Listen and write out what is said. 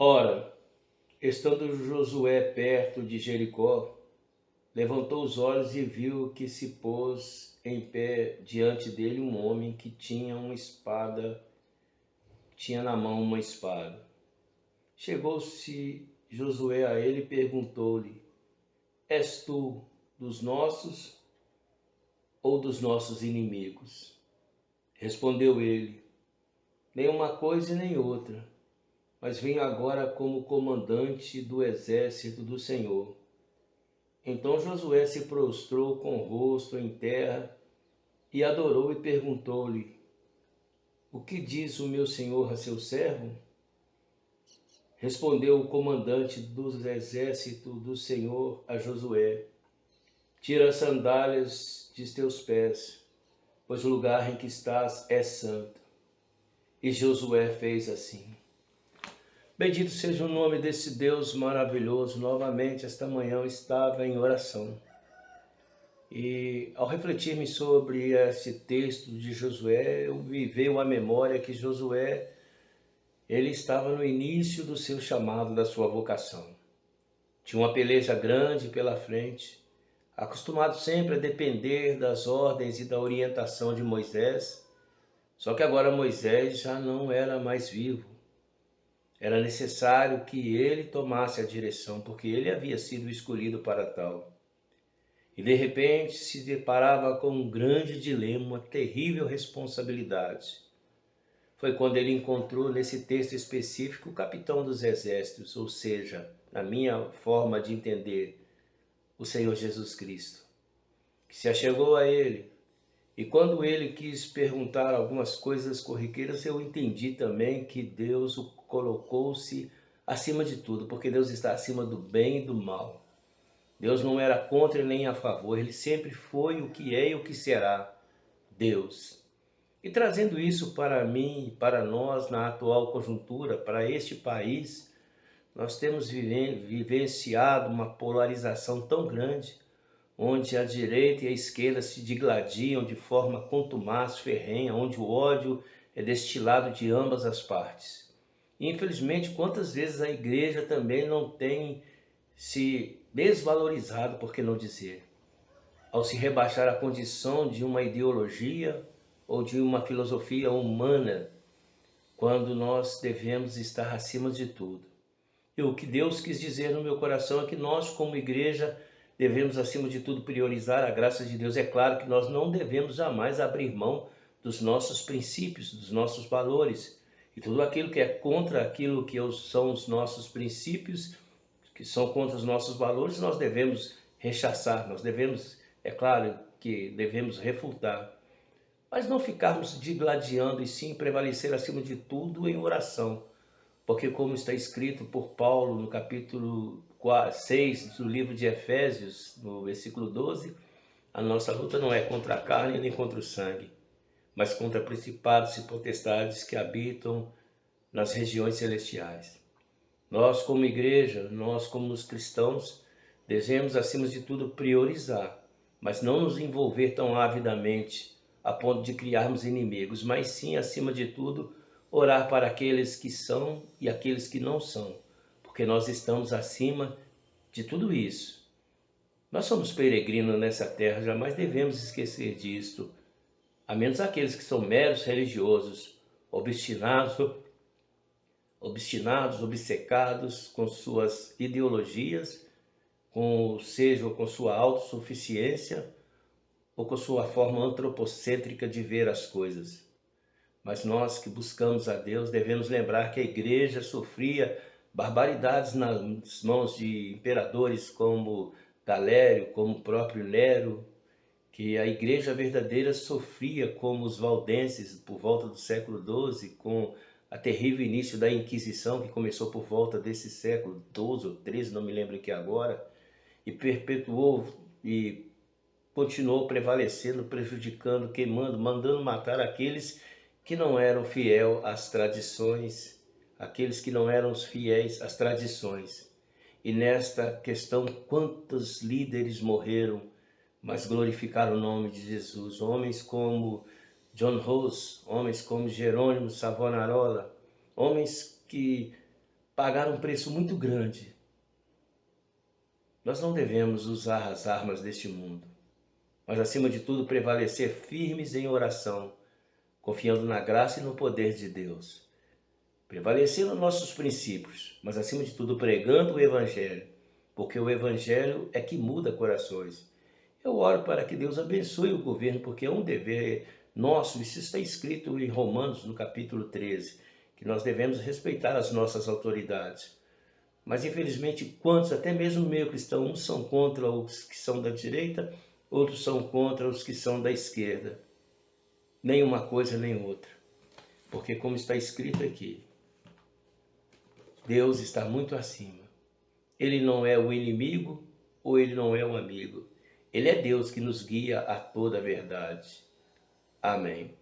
Ora, estando Josué perto de Jericó, levantou os olhos e viu que se pôs em pé diante dele um homem que tinha na mão uma espada. Chegou-se Josué a ele e perguntou-lhe: És tu dos nossos ou dos nossos inimigos? Respondeu ele: Nem uma coisa e nem outra, mas venho agora como comandante do exército do Senhor. Então Josué se prostrou com o rosto em terra e adorou e perguntou-lhe: O que diz o meu senhor a seu servo? Respondeu o comandante dos exércitos do Senhor a Josué: Tira as sandálias de teus pés, pois o lugar em que estás é santo. E Josué fez assim. Bendito seja o nome desse Deus maravilhoso. Novamente, esta manhã eu estava em oração. E ao refletir-me sobre esse texto de Josué, me veio à memória que Josué, ele estava no início do seu chamado, da sua vocação. Tinha uma peleja grande pela frente, acostumado sempre a depender das ordens e da orientação de Moisés. Só que agora Moisés já não era mais vivo. Era necessário que ele tomasse a direção, porque ele havia sido escolhido para tal. E de repente se deparava com um grande dilema, uma terrível responsabilidade. Foi quando ele encontrou nesse texto específico o capitão dos exércitos, ou seja, na minha forma de entender, o Senhor Jesus Cristo, que se achegou a ele. E quando ele quis perguntar algumas coisas corriqueiras, eu entendi também que Deus o colocou-se acima de tudo, porque Deus está acima do bem e do mal. Deus não era contra nem a favor, ele sempre foi o que é e o que será, Deus. E trazendo isso para mim, para nós, na atual conjuntura, para este país, nós temos vivenciado uma polarização tão grande, onde a direita e a esquerda se digladiam de forma contumaz, ferrenha, onde o ódio é destilado de ambas as partes. E, infelizmente, quantas vezes a igreja também não tem se desvalorizado, por que não dizer, ao se rebaixar à condição de uma ideologia ou de uma filosofia humana, quando nós devemos estar acima de tudo. E o que Deus quis dizer no meu coração é que nós, como igreja, devemos, acima de tudo, priorizar a graça de Deus. É claro que nós não devemos jamais abrir mão dos nossos princípios, dos nossos valores. E tudo aquilo que é contra aquilo que são os nossos princípios, que são contra os nossos valores, nós devemos rechaçar, nós devemos, é claro que devemos refutar. Mas não ficarmos digladiando e sim prevalecer acima de tudo em oração. Porque como está escrito por Paulo no capítulo 6 do livro de Efésios, no versículo 12, a nossa luta não é contra a carne nem contra o sangue, mas contra principados e potestades que habitam nas regiões celestiais. Nós como igreja, nós como os cristãos, devemos acima de tudo priorizar, mas não nos envolver tão avidamente a ponto de criarmos inimigos, mas sim, acima de tudo, orar para aqueles que são e aqueles que não são, porque nós estamos acima de tudo isso. Nós somos peregrinos nessa terra, jamais devemos esquecer disto, a menos aqueles que são meros religiosos, obstinados, obcecados com suas ideologias, seja com sua autossuficiência ou com sua forma antropocêntrica de ver as coisas. Mas nós que buscamos a Deus devemos lembrar que a igreja sofria barbaridades nas mãos de imperadores como Galério, como o próprio Nero, que a igreja verdadeira sofria como os valdenses por volta do século XII, com a terrível início da Inquisição, que começou por volta desse século XII ou XIII, não me lembro aqui agora, e perpetuou e continuou prevalecendo, prejudicando, queimando, mandando matar aqueles que não eram fiéis às tradições, aqueles que não eram fiéis às tradições. E nesta questão, quantos líderes morreram, mas glorificaram o nome de Jesus? Homens como John Hus, homens como Jerônimo Savonarola, homens que pagaram um preço muito grande. Nós não devemos usar as armas deste mundo, mas acima de tudo prevalecer firmes em oração, confiando na graça e no poder de Deus. Prevalecer nos nossos princípios, mas acima de tudo pregando o Evangelho, porque o Evangelho é que muda corações. Eu oro para que Deus abençoe o governo, porque é um dever nosso, isso está escrito em Romanos, no capítulo 13, que nós devemos respeitar as nossas autoridades. Mas infelizmente, quantos, até mesmo no meio cristão, uns são contra os que são da direita, outros são contra os que são da esquerda. Nem uma coisa nem outra. Porque como está escrito aqui, Deus está muito acima. Ele não é o inimigo ou ele não é um amigo. Ele é Deus que nos guia a toda a verdade. Amém.